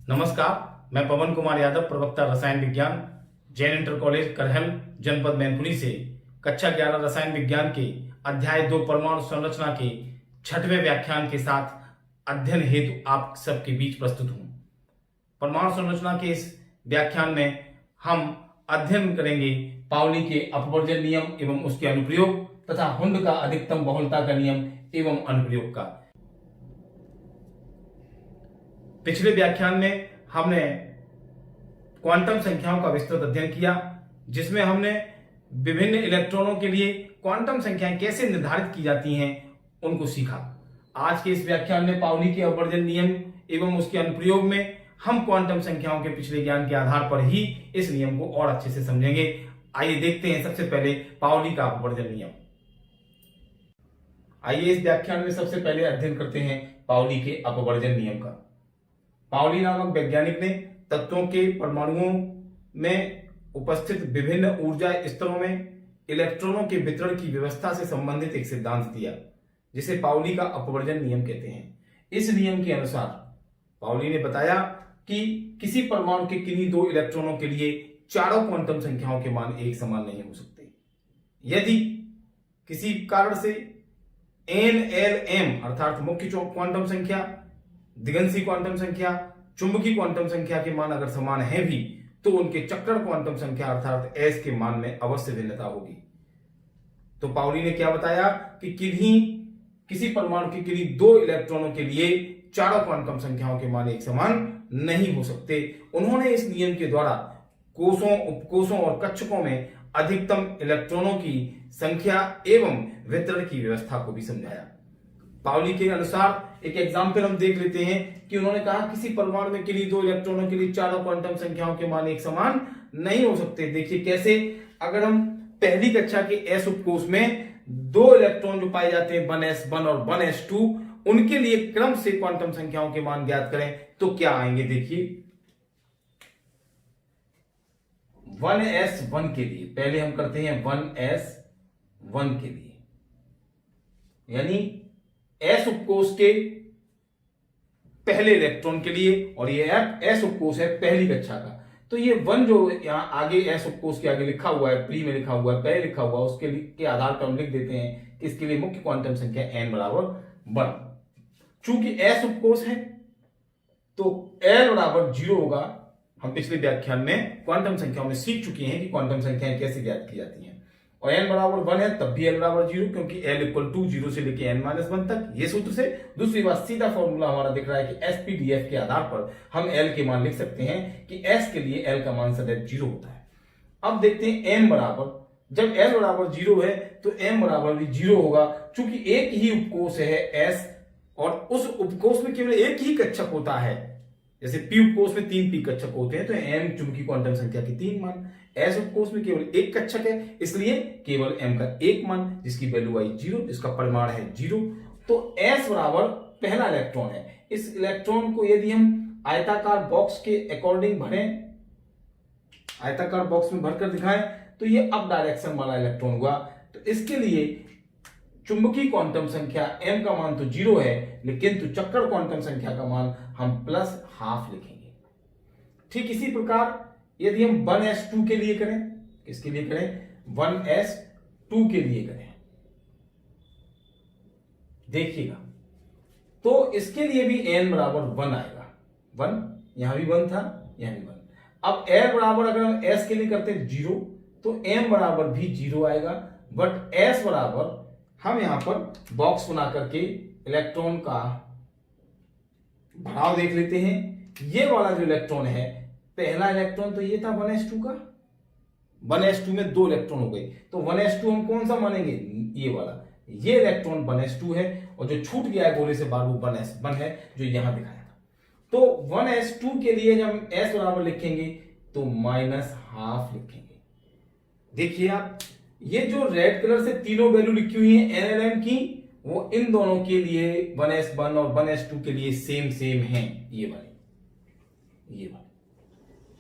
नमस्कार, मैं पवन कुमार यादव, प्रवक्ता रसायन विज्ञान, जैन इंटर कॉलेज करहल, जनपद मैनपुरी से कक्षा 11 रसायन विज्ञान के अध्याय 2 परमाणु संरचना के 6वें व्याख्यान के साथ अध्ययन हेतु आप सबके बीच प्रस्तुत हूं। परमाणु संरचना के इस व्याख्यान में हम अध्ययन करेंगे पाउली के अपवर्जन नियम एवं उसके अनुप्रयोग तथा हुंड का अधिकतम बहुलता का नियम एवं अनुप्रयोग का। पिछले व्याख्यान में हमने क्वांटम संख्याओं का विस्तृत अध्ययन किया, जिसमें हमने विभिन्न इलेक्ट्रॉनों के लिए क्वांटम संख्याएं कैसे निर्धारित की जाती हैं उनको सीखा। आज के इस व्याख्यान में पाउली के अपवर्जन नियम एवं उसके अनुप्रयोग में हम क्वांटम संख्याओं के पिछले ज्ञान के आधार पर ही इस नियम को और अच्छे से समझेंगे। आइए देखते हैं सबसे पहले पाउली का अपवर्जन नियम। आइए इस व्याख्यान में सबसे पहले अध्ययन करते हैं पाउली के अपवर्जन नियम का। पाउली नामक वैज्ञानिक ने तत्वों के परमाणुओं में उपस्थित विभिन्न ऊर्जा स्तरों में इलेक्ट्रॉनों के वितरण की व्यवस्था से संबंधित एक सिद्धांत दिया, जिसे पाउली का अपवर्जन नियम कहते हैं। इस नियम के अनुसार पाउली ने बताया कि किसी परमाणु के किन्हीं दो इलेक्ट्रॉनों के लिए चारों क्वांटम संख्याओं के मान एक समान नहीं हो सकते। यदि किसी कारण से NLM अर्थात मुख्य क्वांटम संख्या, दिगंशी क्वांटम संख्या, चुंबकीय क्वांटम संख्या के मान अगर समान है भी, तो उनके चक्रण क्वांटम संख्या अर्थात S के मान में अवश्य भिन्नता होगी। तो पाउली ने क्या बताया कि किसी परमाणु के किन्हीं दो इलेक्ट्रॉनों के लिए चारों क्वांटम संख्याओं के मान एक समान नहीं हो सकते। उन्होंने इस नियम के द्वारा कोषों, उपकोषों और कक्षकों में अधिकतम इलेक्ट्रॉनों की संख्या एवं वितरण की व्यवस्था को भी समझाया। पाउली के अनुसार एक एग्जाम्पल हम देख लेते हैं कि उन्होंने कहा किसी परमाणु में किन्हीं दो इलेक्ट्रॉनों के लिए चारों क्वांटम संख्याओं के मान एक समान नहीं हो सकते। देखिए कैसे, अगर हम पहली कक्षा के S उपकोष में दो इलेक्ट्रॉन जो पाए जाते हैं 1s1 और 1s2, उनके लिए क्रम से क्वांटम संख्याओं के मान ज्ञात करें तो क्या आएंगे। देखिए 1s1 के लिए पहले हम करते हैं 1s1 के लिए, यानी S उपकोष के पहले इलेक्ट्रॉन के लिए, और ये S उपकोष है पहली कक्षा का। तो ये 1 जो यहां आगे S उपकोष के आगे लिखा हुआ है, प्री में लिखा हुआ है, पहले लिखा हुआ है, उसके के आधार पर हम लिख देते हैं कि इसके लिए मुख्य क्वांटम संख्या n बराबर 1। चूंकि S उपकोष है तो L बराबर 0 होगा। हम पिछले व्याख्यान में क्वांटम संख्याओं में सीख चुके हैं कि क्वांटम संख्याएं कैसे ज्ञात की जाती हैं। और n बराबर 1 है तब भी L बराबर 0, क्योंकि L इक्वल टू 0 से लेके n-1 तक, ये सूत्र से। दूसरी बात, सीधा फॉर्मूला हमारा दिख रहा है कि SPDF के आधार पर हम L के मान लिख सकते हैं कि S के लिए L का मान सदैव 0 होता है। अब देखते हैं m बराबर, जब L बराबर 0 है तो m बराबर भी 0 होगा। चूंकि एक ही उपकोष है S और उस उपकोष में केवल एक ही कक्षक होता है, जैसे P उपकोष में 3 P कक्षक होते हैं, तो m चुंबकीय क्वांटम संख्या के 3 मान। S उपकोष में केवल एक कक्षक है, इसलिए केवल m का एक मान, जिसकी वैल्यू आई 0, जिसका परिमाण है 0। तो S बराबर पहला इलेक्ट्रॉन है। इस इलेक्ट्रॉन को यदि हम आयताकार बॉक्स के अकॉर्डिंग भरें, आयताकार बॉक्स में भरकर दिखाएं, तो ये अप डायरेक्शन वाला इलेक्ट्रॉन हुआ। तो इसके लिए चुंबकीय क्वांटम संख्या m का मान तो 0 है, लेकिन तो चक्कर क्वांटम संख्या का मान हम +½ लिखेंगे। ठीक इसी प्रकार यदि हम 1s2 के लिए करें, किसके लिए करें, 1s2 के लिए करें, देखिएगा तो इसके लिए भी n बराबर 1 आएगा। 1 यहां भी 1 था, यहां भी 1। अब l बराबर अगर हम s के लिए करते हैं 0, तो m बराबर भी 0 आएगा। बट s बराबर हम यहां पर बॉक्स बना करके इलेक्ट्रॉन का भराव देख लेते हैं। ये वाला जो इलेक्ट्रॉन है, पहला इलेक्ट्रॉन तो ये था 1s2 का, 1s2 में 2 इलेक्ट्रॉन हो गए, तो 1s2 हम कौन सा मानेंगे, ये वाला। ये इलेक्ट्रॉन 1s2 है, और जो छूट गया है गोले से बाहर वो 1s1 है, जो यहां दिखाया था। तो 1s2 के लिए जब हम s बराबर लिखेंगे तो -½ लिखेंगे। देखिए आप, ये जो रेड कलर से तीनों वैल्यू लिखी हुई है NLM की, वो इन दोनों के लिए 1s1 और 1s2 के लिए सेम हैं, ये वाले,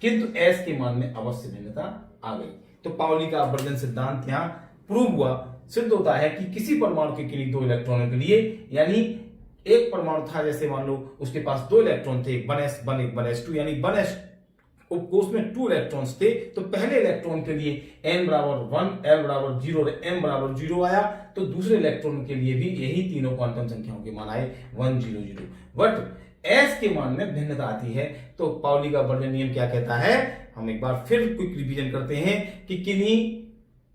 किंतु S के मान में अवश्य भिन्नता आ गई। तो पाउली का अपवर्जन सिद्धांत यहां प्रूव हुआ, सिद्ध होता है कि किसी परमाणु के किन्हीं दो इलेक्ट्रॉनों के लिए, यानी एक परमाणु था, जैसे मान लो उसके पास 2 इलेक्ट्रॉन थे, 1s1 एक 1s2, यानी 1s उपकोष में 2 इलेक्ट्रॉन्स थे, तो पहले इलेक्ट्रॉन के लिए n बराबर 1, l बराबर 0 और m बराबर 0 आया, तो दूसरे इलेक्ट्रॉन के लिए भी यही तीनों क्वांटम संख्याओं के मान आए 1 0 0। बट s के मान में भिन्नता आती है। तो पाउली का वर्जन नियम क्या कहता है, हम एक बार फिर क्विक रिवीजन करते हैं कि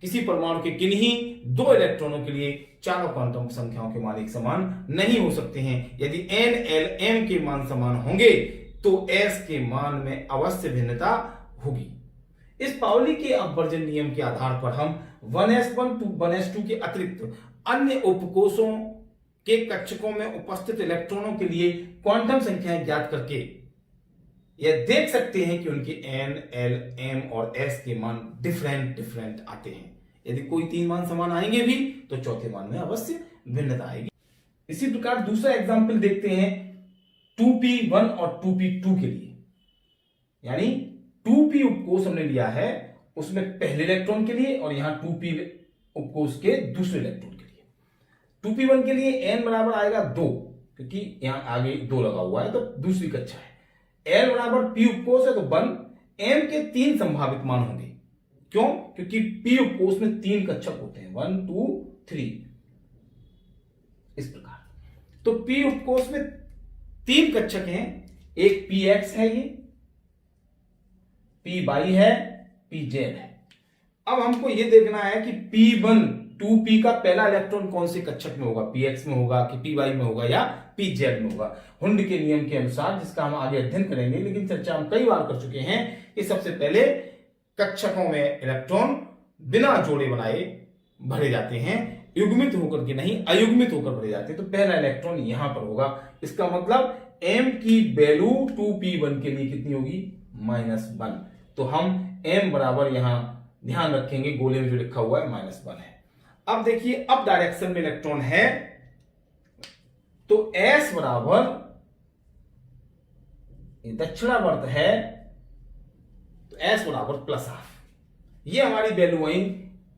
किसी परमाणु के किन्हीं 2 इलेक्ट्रॉनों के लिए चारों क्वांटम संख्याओं के मान एक समान नहीं हो सकते हैं। यदि n l m के मान समान होंगे तो s के मान में अवश्य भिन्नता होगी। इस पाउली के अपवर्जन नियम के आधार पर हम 1s1 to 1s2 के अतिरिक्त अन्य उपकोषों के कक्षकों में उपस्थित इलेक्ट्रॉनों के लिए क्वांटम संख्याएं ज्ञात करके यह देख सकते हैं कि उनके n l m और s के मान डिफरेंट आते हैं। यदि कोई 3 मान समान आएंगे भी तो चौथे मान में अवश्य भिन्नता आएगी। इसी प्रकार दूसरा एग्जाम्पल देखते हैं 2p1 और 2p2 के लिए। यानी 2p उपकोष हमने लिया है, उसमें पहले इलेक्ट्रॉन के लिए और यहां 2p उपकोष के दूसरे इलेक्ट्रॉन के लिए। 2p1 के लिए n बराबर आएगा 2, क्योंकि यहां आगे 2 लगा हुआ है तो दूसरी कक्षा है। l बराबर p उपकोष है तो 1, m के 3 संभावित मान होंगे। क्यों? क्योंकि p उपकोष में 3 कक्षक होते हैं, 1 2 3 इस प्रकार। तो p उपकोष में 3 कक्षक हैं, एक px है, ये py है, pz है। अब हमको यह देखना है कि p1 2p का पहला इलेक्ट्रॉन कौन से कक्षक में होगा, px में होगा कि py में होगा या pz में होगा। हुंड के नियम के अनुसार, जिसका हम आगे अध्ययन करेंगे, लेकिन चर्चा हम कई बार कर चुके हैं कि सबसे पहले कक्षकों में इलेक्ट्रॉन बिना जोड़े बनाए भरे जाते हैं, युग्मित होकर के नहीं, अयुग्मित होकर भरे जाते हैं। तो पहला इलेक्ट्रॉन यहां पर होगा। इसका मतलब m की वैल्यू 2p1 के लिए कितनी होगी, -1। तो हम m बराबर यहां ध्यान रखेंगे, गोले में जो लिखा हुआ है -1 है। अब देखिए, अब डायरेक्शन में इलेक्ट्रॉन है तो s बराबर दक्षिणावर्त है तो s बराबर +12। ये हमारी वैल्यू आई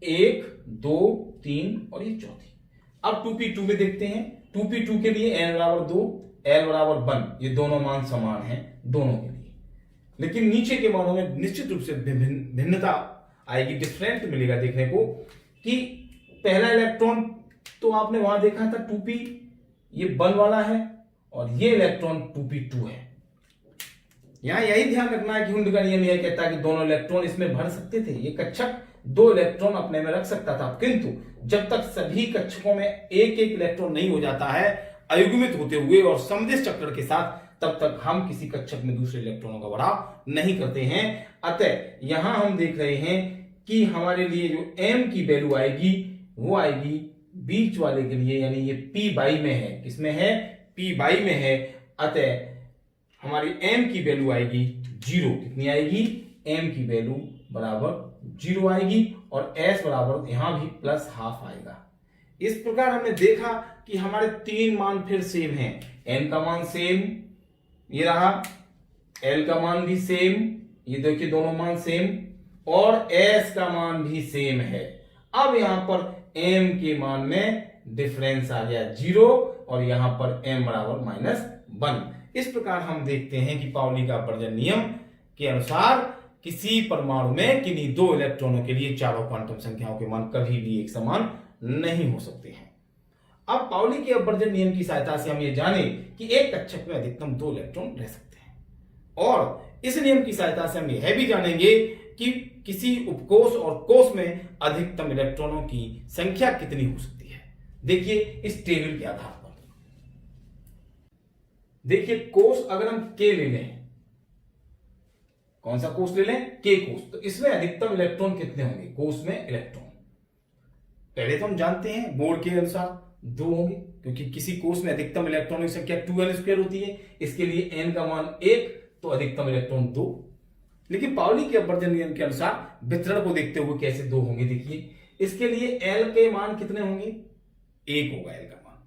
1 2 3 और ये चौथी। अब 2p2 में देखते हैं। 2p2 के लिए n बराबर 2, l बराबर 1, ये दोनों मान समान हैं दोनों के लिए, लेकिन नीचे के मानों में निश्चित रूप से भिन्नता आएगी, डिफरेंट मिलेगा देखने को। कि पहला इलेक्ट्रॉन तो आपने वहां देखा था 2p, ये 1 वाला है, और ये इलेक्ट्रॉन 2p2 है। यहां यही ध्यान रखना है कि हुंड का नियम यह कहता है कि दोनों इलेक्ट्रॉन इसमें भर सकते थे। ये कक्षक 2 इलेक्ट्रॉन अपने में रख सकता था, किंतु जब तक सभी कक्षकों में एक इलेक्ट्रॉन नहीं हो जाता है अयुग्मित होते हुए और समदेश चक्र के साथ, तब तक हम किसी कक्षक में दूसरे इलेक्ट्रॉनों का बढ़ाव नहीं करते हैं। अतः यहां हम देख रहे हैं कि हमारे लिए जो m की वैल्यू आएगी वो आएगी बीच वाले के लिए, यानी ये p/, में है। किसमें है? p/, में है। अतः हमारी m की वैल्यू आएगी 0। कितनी आएगी? m की वैल्यू बराबर 0 आएगी, और s बराबर यहां भी +12 आएगा। इस प्रकार हमने देखा कि हमारे 3 मान फिर सेम हैं। n का मान सेम ये रहा, l का मान भी सेम, ये देखिए दोनों मान सेम, और s का मान भी सेम है। अब यहां पर m के मान में डिफरेंस आ गया 0, और यहां पर m बराबर -1। इस प्रकार हम देखते हैं कि पाउली का अपवर्जन नियम के अनुसार किसी परमाणु में किन्हीं 2 इलेक्ट्रॉनों के लिए चारों क्वांटम संख्याओं के मान कभी भी एक समान नहीं हो सकते हैं। अब पाउली के अपवर्जन नियम की सहायता से हम ये जाने कि एक कक्षक में अधिकतम 2 इलेक्ट्रॉन रह सकते हैं, और इस नियम की सहायता से हम यह भी जानेंगे कि किसी उपकोष और कोष में अधिकतम इलेक्ट्रॉनों की संख्या कितनी हो सकती है। देखिए इस टेबल के आधार पर। देखिए कोष अगर हम K ले लें, कौन सा कोष ले लें? K कोष, तो इसमें अधिकतम इलेक्ट्रॉन कितने होंगे? कोष में इलेक्ट्रॉन पहले तो हम जानते हैं बोर्ड के अनुसार 2 होंगे, क्योंकि किसी कोष में अधिकतम इलेक्ट्रॉनों की संख्या 2n² होती है। इसके लिए n का मान 1, तो अधिकतम इलेक्ट्रॉन 2। लेकिन पाउली के अपवर्जन नियम के अनुसार वितरण को देखते हुए कैसे 2 होंगे, देखिए इसके लिए l के मान कितने होंगे? 1 होगा l का मान,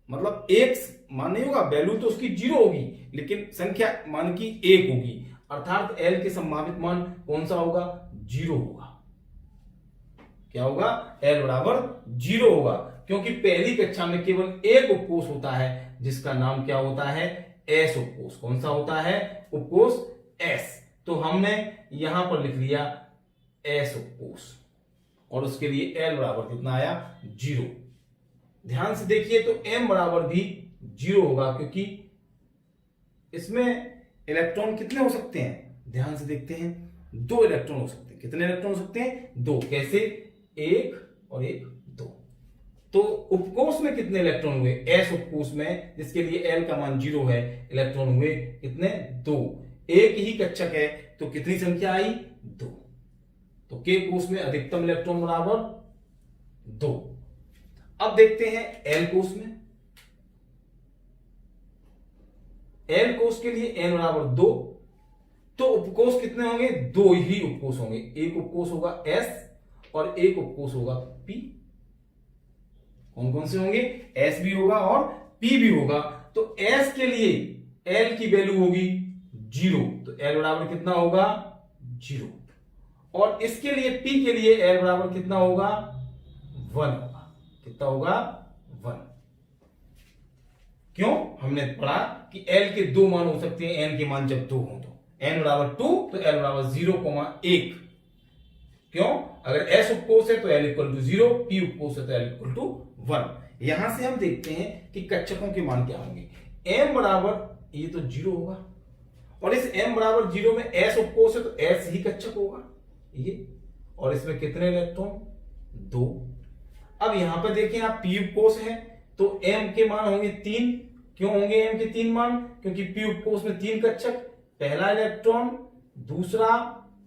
मतलब 1 मान नहीं होगा, वैल्यू तो उसकी 0 होगी, लेकिन संख्या मान की 1 होगी, अर्थात l के संभावित मान कौन सा होगा? 0 होगा। क्या होगा, L बराबर 0 होगा, क्योंकि पहली कक्षा में केवल एक उपकोष होता है जिसका नाम क्या होता है, S उपकोष। कौन सा होता है, उपकोष S। तो हमने यहां पर लिख लिया S उपकोष और उसके लिए L बराबर कितना आया, 0। ध्यान से देखिए तो M बराबर भी 0 होगा, क्योंकि इसमें इलेक्ट्रॉन कितने हो सकते हैं, ध्यान से देखते हैं, 2 इलेक्ट्रॉन हो सकते हैं। कितने इलेक्ट्रॉन हो सकते हैं, 2। कैसे, 1 और 1, 2। तो उपकोष में कितने इलेक्ट्रॉन हुए, S उपकोष में, जिसके लिए L का मान 0 है, इलेक्ट्रॉन हुए कितने, 2। एक ही कक्षक है तो कितनी संख्या आई, 2। तो K कोष में अधिकतम इलेक्ट्रॉन बराबर 2। अब देखते हैं L कोष में। L कोष के लिए N बराबर 2, तो उपकोष कितने होंगे, 2 ही उपकोष होंगे। एक उपकोष होगा S और एक उपकोष होगा P। कौन कौन से होंगे, S भी होगा और P भी होगा। तो S के लिए L की वैल्यू होगी 0, तो L बराबर कितना होगा, 0। और इसके लिए P के लिए L बराबर कितना होगा, 1 होगा। कितना होगा, 1। क्यों, हमने पढ़ा कि L के 2 मान हो सकते हैं, N के मान जब 2 हो तो N बराबर 2 तो L बराबर 0,1। क्यों, अगर S उपकोष है तो L इक्वल टू 0, P उपकोष है तो L इक्वल टू 1। यहां से हम देखते हैं कि कक्षकों के मान क्या होंगे। M बराबर, ये तो 0 होगा, और इस M बराबर 0 में S उपकोष है तो S ही कक्षक होगा ये, और इसमें कितने इलेक्ट्रॉन, 2। अब यहां पर देखें आप, P उपकोष है तो M के मान होंगे 3। क्यों होंगे M के 3 मान, क्योंकि P उपकोष में 3 कक्षक, पहला इलेक्ट्रॉन, दूसरा,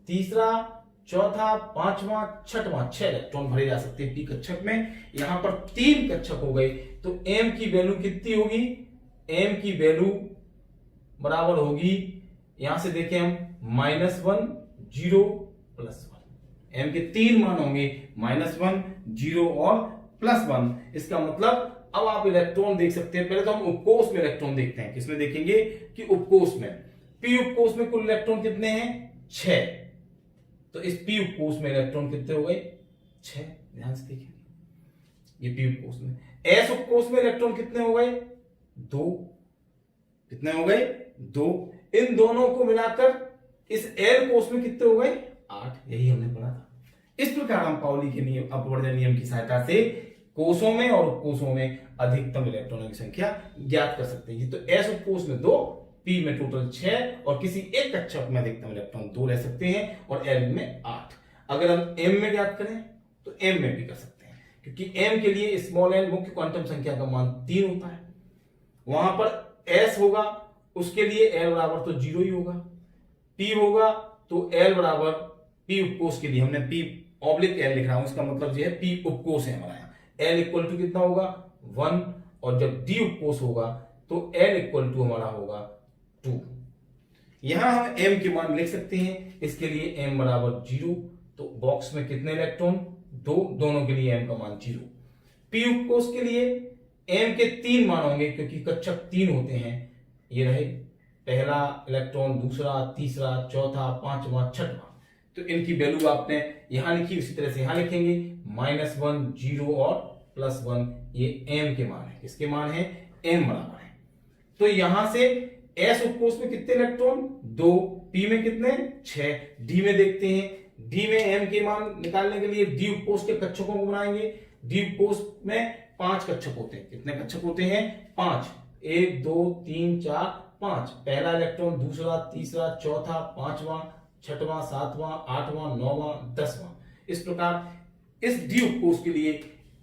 तीसरा, चौथा, पांचवा, छठवां, 6 इलेक्ट्रॉन भरे जा सकते हैं P कक्षक में। यहां पर 3 कक्षक हो गए, तो M की वैल्यू कितनी होगी, M की वैल्यू बराबर होगी, यहां से देखें हम, -1, 0, +1। M के 3 मान होंगे, -1, 0 और +1। इसका मतलब अब आप इलेक्ट्रॉन देख सकते हैं। पहले तो हम उपकोष में इलेक्ट्रॉन देखते हैं। किसमें देखेंगे, कि उपकोष में। P उपकोष में कुल इलेक्ट्रॉन कितने हैं, 6। तो इस P उपकोष में इलेक्ट्रॉन कितने हो गए, 6। ध्यान से देखिए, ये P उपकोष में। S उपकोष में इलेक्ट्रॉन कितने हो गए, 2। कितने हो गए, 2। इन दोनों को मिलाकर इस L कोष में कितने हो गए, 8। यही हमने पढ़ा था। इस प्रकार हम पाउली के नियम, अपवर्जन नियम की सहायता से कोषों में और उपकोषों में अधिकतम इलेक्ट्रॉनों की संख्या ज्ञात कर सकते हैं। तो S उपकोष में 2, P में टोटल 6, और किसी एक कक्षक में अधिकतम इलेक्ट्रॉन 2 रह सकते हैं, और L में 8। अगर हम M में ज्ञात करें तो M में भी कर सकते हैं, क्योंकि M के लिए स्मॉल n मुख्य क्वांटम संख्या का मान 3 होता है। वहां पर S होगा, उसके लिए L बराबर तो 0 ही होगा। P होगा तो L बराबर, P उपकोष के लिए हमने P ऑब्लिक L लिख रहा हूं, इसका मतलब यह है P उपकोष है हमारा। L इक्वल टू कितना होगा, 1, और जब D उपकोष होगा तो L इक्वल टू हमारा होगा 2। यहां हम M के मान लिख सकते हैं। इसके लिए M बराबर 0, तो बॉक्स में कितने इलेक्ट्रॉन, 2, दोनों के लिए M का मान 0। P उपकोष के लिए M के 3 मान होंगे, क्योंकि कक्षक 3 होते हैं। ये रहे पहला इलेक्ट्रॉन, दूसरा, तीसरा, चौथा, पांचवा, छठवां। तो इनकी वैल्यू आपने यहां लिखी, उसी तरह से यहां लिखेंगे, -1, 0 और +1। ये M के मान है। किसके मान है, M बराबर है। तो यहां से S उपकोष में कितने इलेक्ट्रॉन, 2, P में कितने, 6, D में देखते हैं। D में M के मान निकालने के लिए D उपकोष के कक्षकों को बनाएंगे। D उपकोष में 5 कक्षक होते हैं। कितने कक्षक होते हैं, 5। 1, 2, 3, 4, 5। पहला इलेक्ट्रॉन, दूसरा, तीसरा, चौथा, पांचवा, छठवां, सातवां, आठवां, नौवां, 10वां। इस प्रकार इस D उपकोष के लिए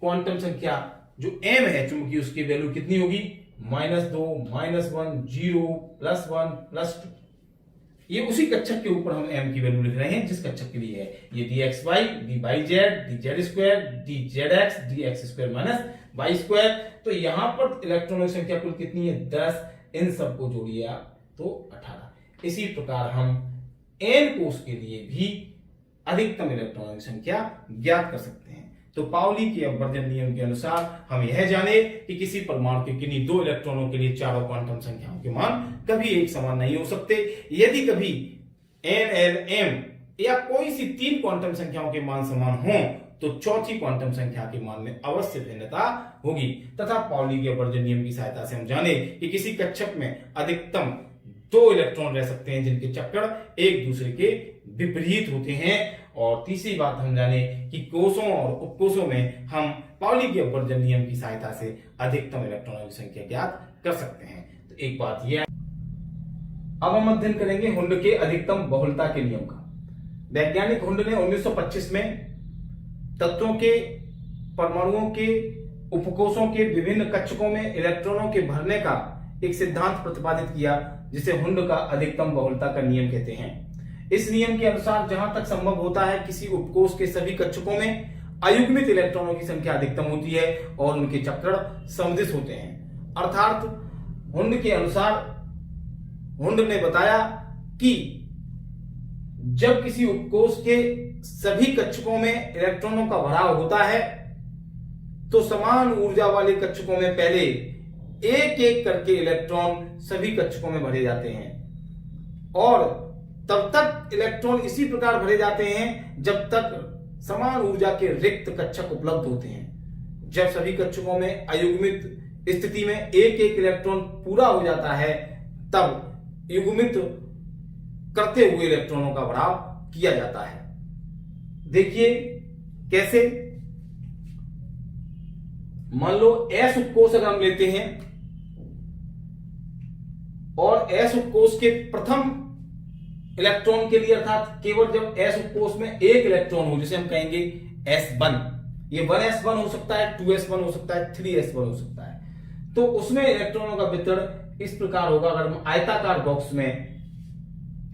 क्वांटम संख्या जो M है चुंबकीय, उसकी वैल्यू कितनी होगी, -2, -1, 0, +1, +2। ये उसी कक्षक के ऊपर हम M की वैल्यू लिख रहे हैं जिस कक्षक के लिए है। ये dxy, dyz, dz2, dzx, dx2 -y2। तो यहां पर इलेक्ट्रॉनों की संख्या कुल कितनी है, 10। इन सबको जोड़िए आप तो 18। इसी प्रकार हम N कोष के लिए भी अधिकतम इलेक्ट्रॉनों की संख्या ज्ञात कर सकते हैं। तो पाउली के अपवर्जन नियम के अनुसार हम यह जाने कि किसी परमाणु के किन्हीं 2 इलेक्ट्रॉनों के लिए चारों क्वांटम संख्याओं के मान कभी एक समान नहीं हो सकते। यदि कभी N, L, M या कोई सी 3 क्वांटम संख्याओं के मान समान हों तो चौथी क्वांटम संख्या के मान में अवश्य भिन्नता होगी। तथा पाउली के अपवर्जन नियम की सहायता से हम जाने कि किसी कक्षक में अधिकतम 2 इलेक्ट्रॉन रह सकते हैं जिनके चक्कर एक दूसरे के विपरीत होते हैं। और तीसरी बात हम जाने कि कोषों और उपकोषों में हम पाउली के अपवर्जन नियम की सहायता से अधिकतम इलेक्ट्रॉनों की संख्या ज्ञात कर सकते हैं। तो एक बात यह, अब हम अध्ययन करेंगे हुंड के अधिकतम बहुलता के नियम का। वैज्ञानिक हुंड ने 1925 में तत्वों के, परमाणुओं के, उपकोषों के विभिन्न कक्षकों में इलेक्ट्रॉनों के भरने का एक सिद्धांत प्रतिपादित किया जिसे हुंड का अधिकतम बहुलता का नियम कहते हैं। इस नियम के अनुसार जहां तक संभव होता है किसी उपकोष के सभी कक्षकों में अयुग्मित इलेक्ट्रॉनों की संख्या अधिकतम होती है और उनके चक्र समदिश होते हैं। अर्थात हुंड के अनुसार, हुंड ने बताया कि जब किसी उपकोष के सभी कक्षकों में इलेक्ट्रॉनों का भराव होता है तो समान ऊर्जा वाले कक्षकों में पहले एक एक करके इलेक्ट्रॉन सभी कक्षकों में भरे जाते हैं और तब तक इलेक्ट्रॉन इसी प्रकार भरे जाते हैं जब तक समान ऊर्जा के रिक्त कक्षक उपलब्ध होते हैं। जब सभी कक्षकों में अयुग्मित स्थिति में एक एक इलेक्ट्रॉन पूरा हो जाता है तब युग्मित करते हुए इलेक्ट्रॉनों का भराव किया जाता है। देखिए कैसे, मान लो S उपकोष अगर हम लेते हैं और S उपकोष के प्रथम इलेक्ट्रॉन के लिए, अर्थात केवल जब S उपकोष में एक इलेक्ट्रॉन हो, जिसे हम कहेंगे S1, ये 1s1 हो सकता है, 2s1 हो सकता है, 3s1 हो सकता है, तो उसमें इलेक्ट्रॉनों का वितरण इस प्रकार होगा। अगर हम आयताकार बॉक्स में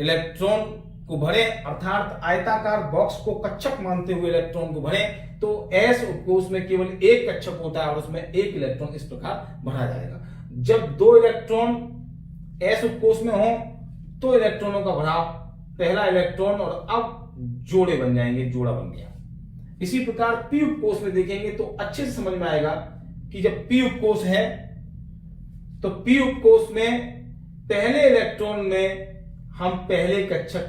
इलेक्ट्रॉन को भरें, अर्थात आयताकार बॉक्स को कक्षक मानते हुए इलेक्ट्रॉन को भरें, तो S उपकोष में केवल एक कक्षक होता है और उसमें एक इलेक्ट्रॉन इस प्रकार भरा जाएगा। जब 2 इलेक्ट्रॉन S उपकोष में हो तो इलेक्ट्रॉनों का भराव, पहला इलेक्ट्रॉन और अब जोड़े बन जाएंगे, जोड़ा बन गया। इसी प्रकार P उपकोष में देखेंगे तो अच्छे से समझ में आएगा कि जब P उपकोष है तो P उपकोष में पहले इलेक्ट्रॉन में हम पहले कक्षक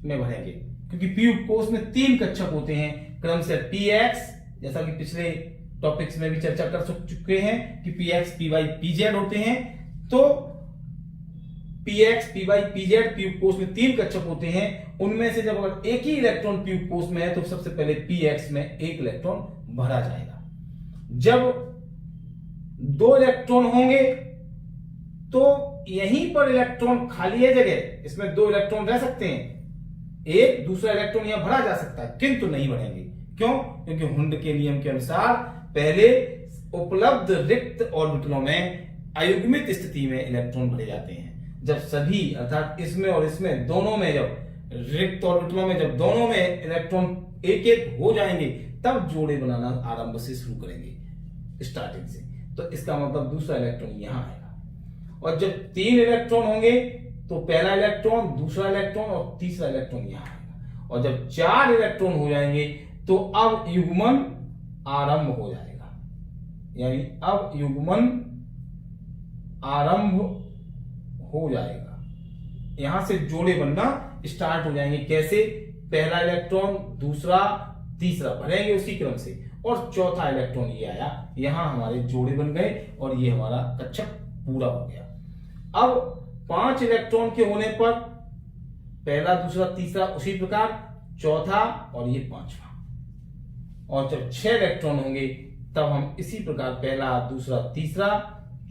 में भरेंगे, क्योंकि P उपकोष में 3 कक्षक होते हैं क्रम से Px, जैसा कि पिछले टॉपिक्स में भी चर्चा कर चुके हैं कि Px, Py, Pz होते हैं। तो Px, Py, Pz P उपकोष में 3 कक्षक होते हैं। उनमें से जब अगर एक ही इलेक्ट्रॉन P उपकोष में है तो सबसे पहले Px में एक इलेक्ट्रॉन भरा जाएगा। जब 2 इलेक्ट्रॉन होंगे तो यहीं पर इलेक्ट्रॉन खाली है जगह, इसमें 2 इलेक्ट्रॉन रह सकते हैं, एक दूसरा इलेक्ट्रॉन यहां भरा जा सकता है, किंतु नहीं बढ़ेंगे। क्यों? क्योंकि हुंड के नियम के अनुसार पहले उपलब्ध रिक्त ऑर्बिटलों में अयुग्मित स्थिति में इलेक्ट्रॉन भरे जाते हैं। जब सभी, अर्थात इसमें और इसमें दोनों में, जब रिक्त ऑर्बिटलों में जब दोनों में इलेक्ट्रॉन एक एक हो जाएंगे तब जोड़े बनाना आरंभ से शुरू करेंगे, स्टार्टिंग से। तो इसका मतलब दूसरा इलेक्ट्रॉन यहां आएगा। और जब 3 इलेक्ट्रॉन होंगे तो पहला इलेक्ट्रॉन, दूसरा इलेक्ट्रॉन और तीसरा इलेक्ट्रॉन यहां आएगा। और जब 4 इलेक्ट्रॉन हो जाएंगे तो अब युग्मन आरंभ हो जाएगा, यानी अब युग्मन आरंभ हो जाएगा। यहां से जोड़े बनना स्टार्ट हो जाएंगे। कैसे? पहला इलेक्ट्रॉन, दूसरा, तीसरा भरेंगे उसी क्रम से, और चौथा इलेक्ट्रॉन ये आया, यहां हमारे जोड़े बन गए और ये हमारा कक्षक पूरा हो गया। अब 5 इलेक्ट्रॉन के होने पर पहला, दूसरा, तीसरा, उसी प्रकार चौथा और ये 5वां। और जब 6 इलेक्ट्रॉन होंगे तब हम इसी प्रकार पहला, दूसरा, तीसरा,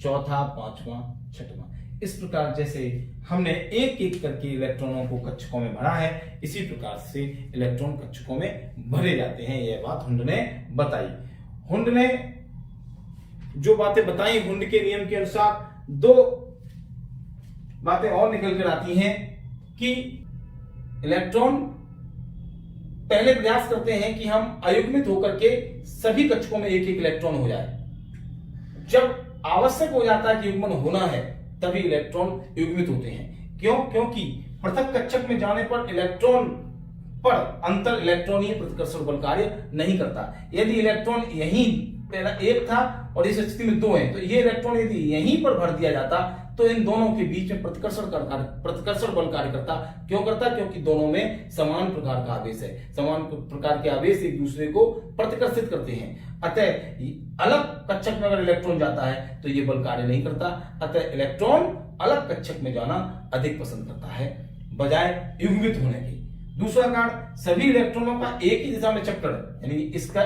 चौथा, 5वां, 6वां, इस प्रकार जैसे हमने एक एक करके इलेक्ट्रॉनों को कक्षकों में भरा है, इसी प्रकार से इलेक्ट्रॉन कक्षकों में भरे जाते हैं। यह बात हुंड ने बताई। हुंड ने जो बातें बताई, हुंड के नियम के अनुसार 2 बातें और निकल कर आती हैं कि इलेक्ट्रॉन पहले प्रयास करते हैं कि हम अयुग्मित होकर के सभी कक्षकों में एक एक इलेक्ट्रॉन हो जाए। जब आवश्यक हो जाता है कि युग्मन होना है तभी इलेक्ट्रॉन युग्मित होते हैं। क्यों? क्योंकि पृथक कक्षक में जाने पर इलेक्ट्रॉन पर अंतर इलेक्ट्रॉनीय प्रतिकर्षण बल कार्य नहीं करता। यदि इलेक्ट्रॉन यहीं पहला 1 था और इस स्थिति में 2 है तो ये इलेक्ट्रॉन यदि यहीं पर भर दिया जाता तो इन दोनों के बीच में प्रतिकर्षण बल कार्य करता। क्यों करता? क्योंकि दोनों में समान प्रकार का आवेश है, समान प्रकार के आवेश एक दूसरे को प्रतिकर्षित करते हैं। अतः अलग कक्षक में अगर इलेक्ट्रॉन जाता है तो ये बल कार्य नहीं करता। अतः इलेक्ट्रॉन अलग कक्षक में जाना अधिक पसंद करता है बजाय युग्मित होने के। दूसरा कारण, सभी इलेक्ट्रॉनों का एक ही दिशा में चक्कर, यानी इसका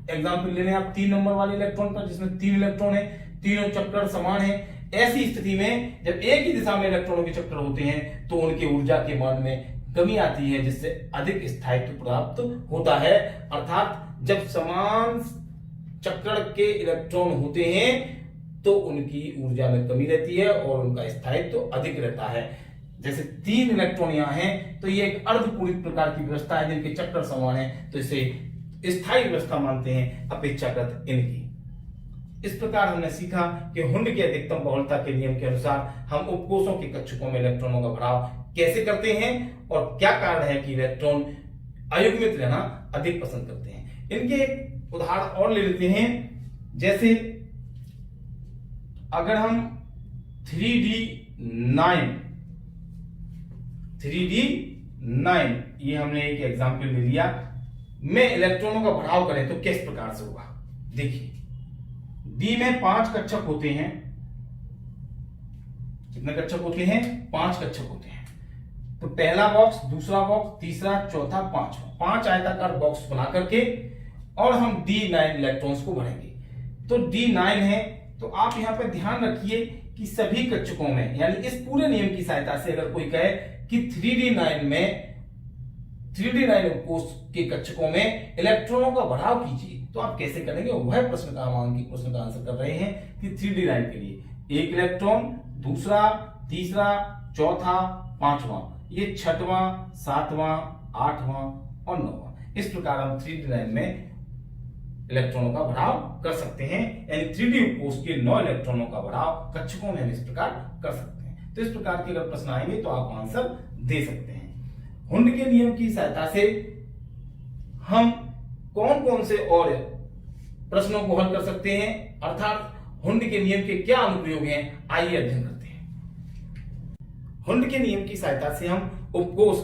एग्जाम्पल ले लें आप 3 नंबर वाले इलेक्ट्रॉन का, जिसमें 3 इलेक्ट्रॉन है, तीनों चक्कर समान है। ऐसी स्थिति में जब एक ही दिशा में इलेक्ट्रॉनों के चक्कर होते हैं तो उनके ऊर्जा के मान में कमी आती है, जिससे अधिक स्थायित्व प्राप्त होता है। अर्थात जब समान चक्कर के इलेक्ट्रॉन होते हैं तो उनकी ऊर्जा में कमी रहती है और उनका स्थायित्व अधिक रहता है। जैसे 3 इलेक्ट्रॉन यहां हैं तो ये एक अर्धपूरित प्रकार की व्यवस्था है जिनके चक्कर समान है, तो इसे स्थायी व्यवस्था मानते हैं अपेक्षाकृत इनकी। इस प्रकार हमने सीखा कि हुंड की अधिकतम बहुलता के नियम के अनुसार हम उपकोषों के कक्षकों में इलेक्ट्रॉनों का भराव कैसे करते हैं और क्या कारण है कि इलेक्ट्रॉन अयुग्मित रहना अधिक पसंद करते हैं। इनके एक उदाहरण और ले लेते हैं। जैसे अगर हम 3D9 ये हमने एक एग्जाम्पल ले लिया, में इलेक्ट्रॉनों का भराव करें तो किस प्रकार से होगा। देखिए डी में 5 कक्षक होते हैं। कितने कक्षक होते हैं? 5 कक्षक होते हैं। तो पहला बॉक्स, दूसरा बॉक्स, तीसरा, चौथा, पांचवा, 5 आयताकार बॉक्स बना करके और हम D9 इलेक्ट्रॉन्स को भरेंगे। तो D9 है तो आप यहां पर ध्यान रखिए कि सभी कक्षकों में, यानी इस पूरे नियम की सहायता से अगर कोई कहे कि 3D9 उपकोष के कक्षकों में इलेक्ट्रॉनों का भराव कीजिए, तो आप कैसे करेंगे? वह प्रश्न का आंसर कर रहे हैं कि 3D9 के लिए 1 इलेक्ट्रॉन, दूसरा, तीसरा, चौथा, पांचवा, ये 6वां, 7वां, 8वां और 9वां। इस प्रकार हम 3D9 में इलेक्ट्रॉनों का भराव कर सकते हैं, यानी 3D उपकोष के 9 इलेक्ट्रॉनों का भराव कक्षकों में हम इस प्रकार कर सकते हैं। तो इस प्रकार के अगर प्रश्न आएंगे तो आप आंसर दे सकते हैं। हुंड के नियम की सहायता से हम कौन कौन से और प्रश्नों को हल कर सकते हैं, अर्थात हुंड के नियम के क्या अनुप्रयोग हैं, आइए अध्ययन करते हैं। हुंड के नियम की सहायता से हम उपकोष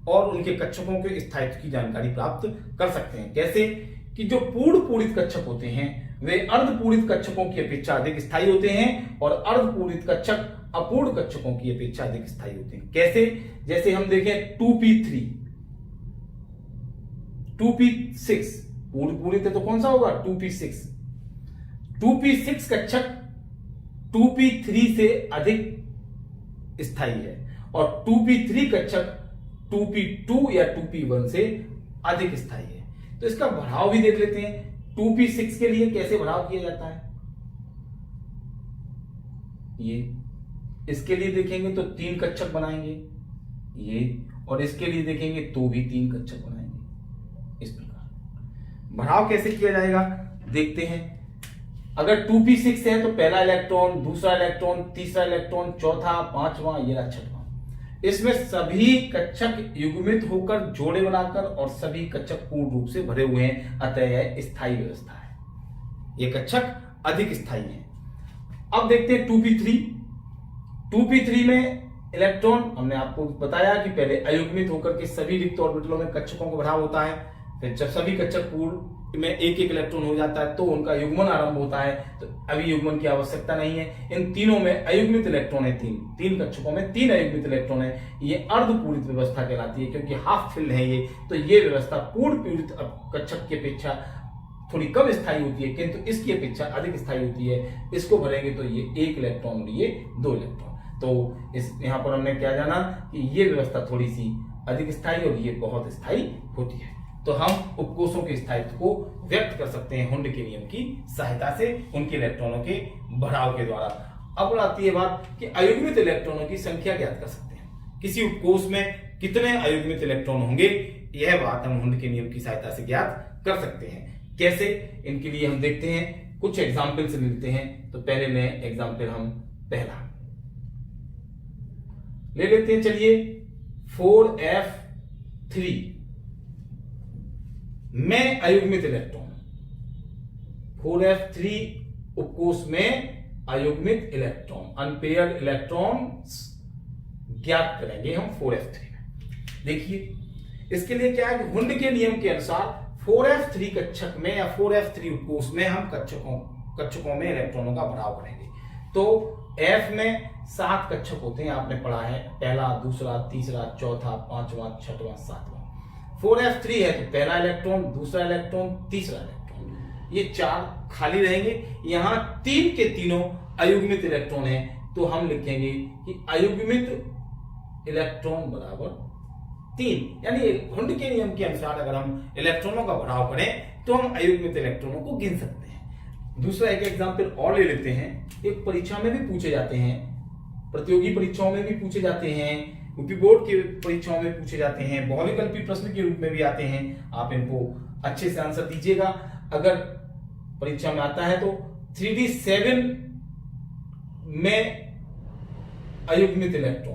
और उनके कक्षकों के स्थायित्व की जानकारी प्राप्त कर सकते हैं। कैसे? कि जो पूर्ण पूरित कक्षक होते हैं वे अर्धपूरित कक्षकों की अपेक्षा अधिक स्थायी होते हैं और अर्धपूरित कक्षक अपूर्ण कक्षकों की अपेक्षा अधिक स्थायी होते हैं। कैसे? जैसे हम देखें 2p3, 2p6 पूर्ण पूरित है तो कौन सा होगा? 2p6। 2p6 कक्षक 2p3 से अधिक स्थायी है और 2p3 कक्षक 2p2 या 2p1 से अधिक स्थायी है। तो इसका भराव भी देख लेते हैं। 2p6 के लिए कैसे भराव किया जाता है, ये इसके लिए देखेंगे तो 3 कक्षक बनाएंगे ये, और इसके लिए देखेंगे तो भी 3 कक्षक बनाएंगे। इस प्रकार भराव कैसे किया जाएगा देखते हैं। अगर 2p6 है तो पहला इलेक्ट्रॉन, दूसरा इलेक्ट्रॉन, तीसरा इलेक्ट्रॉन, चौथा, पांचवा, ये रहा 6वां। इसमें सभी कक्षक युग्मित होकर जोड़े बनाकर और सभी कक्षक पूर्ण रूप से भरे हुए हैं, अतः यह स्थायी व्यवस्था है। ये कक्षक अधिक स्थायी है। अब देखते हैं 2p3। 2p3 में इलेक्ट्रॉन, हमने आपको बताया कि पहले अयुग्मित होकर के सभी रिक्त ऑर्बिटलों में कक्षकों का भराव होता है, फिर जब सभी कक्षक पूर्ण में एक एक इलेक्ट्रॉन हो जाता है तो उनका युग्मन आरंभ होता है। तो अभी युग्मन की आवश्यकता नहीं है। इन तीनों में अयुग्मित इलेक्ट्रॉन है, तीन कक्षकों में 3 अयुग्मित इलेक्ट्रॉन है। ये अर्धपूरित व्यवस्था कहलाती है क्योंकि हाफ फिल्ड है ये। तो ये व्यवस्था पूर्ण पूरित कक्षक की अपेक्षा थोड़ी कम स्थायी होती है, किंतु इसकी अपेक्षा अधिक स्थायी होती है। इसको भरेंगे तो ये 1 इलेक्ट्रॉन और ये 2 इलेक्ट्रॉन। तो इस यहां पर हमने क्या जाना कि ये व्यवस्था थोड़ी सी अधिक स्थायी और ये बहुत स्थायी होती है। तो हम उपकोषों के स्थायित्व को व्यक्त कर सकते हैं हुंड के नियम की सहायता से, उनके इलेक्ट्रॉनों के भराव के द्वारा। अब आती है बात कि अयुग्मित इलेक्ट्रॉनों की संख्या ज्ञात कर सकते हैं। किसी उपकोष में कितने अयुग्मित इलेक्ट्रॉन होंगे, यह बात हम हुंड के नियम की सहायता से ज्ञात कर सकते हैं। कैसे? इनके लिए हम देखते हैं, कुछ एग्जाम्पल से लेते हैं। तो पहले में एग्जाम्पल हम पहला ले लेते हैं। चलिए 4f3 में अयुग्मित इलेक्ट्रॉन, 4f3 उपकोष में अयुग्मित इलेक्ट्रॉन, अनपेयर्ड इलेक्ट्रॉन्स ज्ञात करेंगे हम 4f3 में। देखिए इसके लिए क्या है कि हुंड के नियम के अनुसार 4f3 कक्षक में या 4f3 उपकोष में हम कक्षकों में इलेक्ट्रॉनों का भराव करेंगे। तो f में 7 कक्षक होते हैं, आपने पढ़ा है, पहला, दूसरा, तीसरा, चौथा, पांचवा, छठवां, सातवां। 4f3 है तो पहला इलेक्ट्रॉन, दूसरा इलेक्ट्रॉन, तीसरा इलेक्ट्रॉन, ये 4 खाली रहेंगे। यहां 3 के तीनों अयुग्मित इलेक्ट्रॉन है, तो हम लिखेंगे कि अयुग्मित इलेक्ट्रॉन बराबर 3। यानी हुंड के नियम के अनुसार अगर हम इलेक्ट्रॉनों का भराव करें तो हम अयुग्मित इलेक्ट्रॉनों को गिन सकते हैं। दूसरा एक एग्जांपल और ले लेते हैं, एक परीक्षा में भी पूछे जाते हैं, प्रतियोगी परीक्षाओं में भी पूछे जाते हैं, यूपी बोर्ड की परीक्षाओं में पूछे जाते हैं, बहुविकल्पी प्रश्न के रूप में भी आते हैं। आप इनको अच्छे से आंसर दीजिएगा। अगर परीक्षा में आता है तो 3d7 में अयुग्मित इलेक्ट्रॉन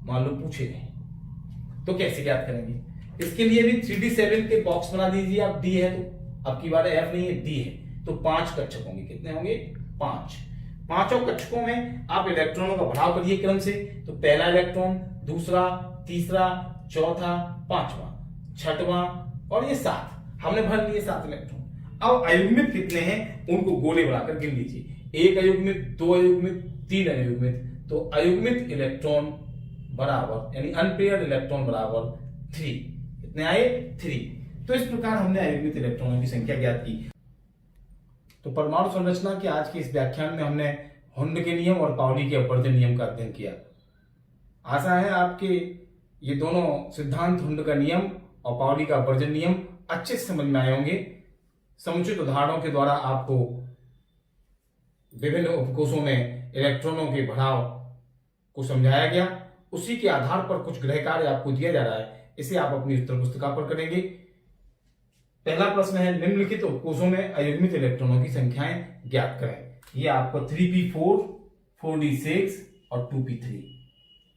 मान लो पूछे गए तो कैसे ज्ञात करेंगे? इसके लिए भी 3d7 के बॉक्स बना दीजिए आप। डी है तो अब की बार एफ नहीं है, डी है तो 5 कक्षक होंगे। कितने होंगे? 5। पांचों कक्षकों में आप इलेक्ट्रॉनों का भराव करिए क्रम से। तो पहला इलेक्ट्रॉन, दूसरा, तीसरा, चौथा, पांचवा, छठवां और ये 7 हमने भर लिए 7 इलेक्ट्रॉन। अब अयुग्मित कितने हैं उनको गोले बनाकर गिन लीजिए। 1 अयुग्मित, 2 अयुग्मित, 3 अयुग्मित। तो अयुग्मित इलेक्ट्रॉन बराबर यानी अनपेयर्ड इलेक्ट्रॉन बराबर 3। कितने आए? 3। तो इस प्रकार हमने अयुग्मित इलेक्ट्रॉनों की संख्या ज्ञात की। तो परमाणु संरचना के आज के इस व्याख्यान में हमने हुंड के नियम और पाउली के अपवर्जन नियम का अध्ययन किया। आशा है आपके ये दोनों सिद्धांत, हुंड का नियम और पाउली का अपवर्जन नियम अच्छे से समझ में आए होंगे। समुचित उदाहरणों के द्वारा आपको विभिन्न उपकोषों में इलेक्ट्रॉनों के भराव को समझाया गया। उसी के आधार पर कुछ गृह कार्य आपको दिया जा रहा है, इसे आप अपनी उत्तर पुस्तिका पर करेंगे। पहला प्रश्न है, निम्नलिखित उपकोषों में अयुग्मित इलेक्ट्रॉनों की संख्याएं ज्ञात करें। ये आपको 3p4, 4d6 और 2p3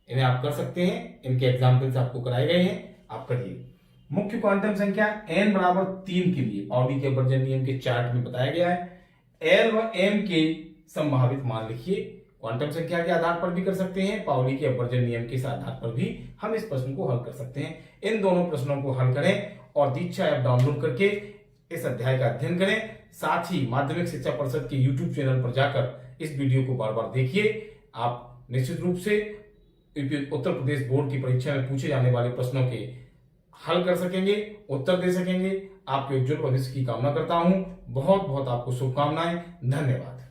इन्हें आप कर सकते हैं। इनके एग्जाम्पल्स आपको कराए गए हैं, आप करिए। मुख्य क्वांटम संख्या n बराबर 3 के लिए पाउली के अपवर्जन नियम के चार्ट में बताया गया है। l व m के संभावित मान लिखिए। क्वांटम संख्या के आधार पर भी कर सकते हैं, पाउली के अपवर्जन नियम के आधार पर भी हम इस प्रश्न को हल कर सकते हैं। इन दोनों प्रश्नों को हल करें और दीक्षा ऐप डाउनलोड करके इस अध्याय का अध्ययन करें। साथ ही माध्यमिक शिक्षा परिषद के YouTube चैनल पर जाकर इस वीडियो को बार बार देखिए। आप निश्चित रूप से उत्तर प्रदेश बोर्ड की परीक्षा में पूछे जाने वाले प्रश्नों के हल कर सकेंगे, उत्तर दे सकेंगे। आपके उज्जवल भविष्य की कामना करता हूं। बहुत बहुत आपको शुभकामनाएं। धन्यवाद।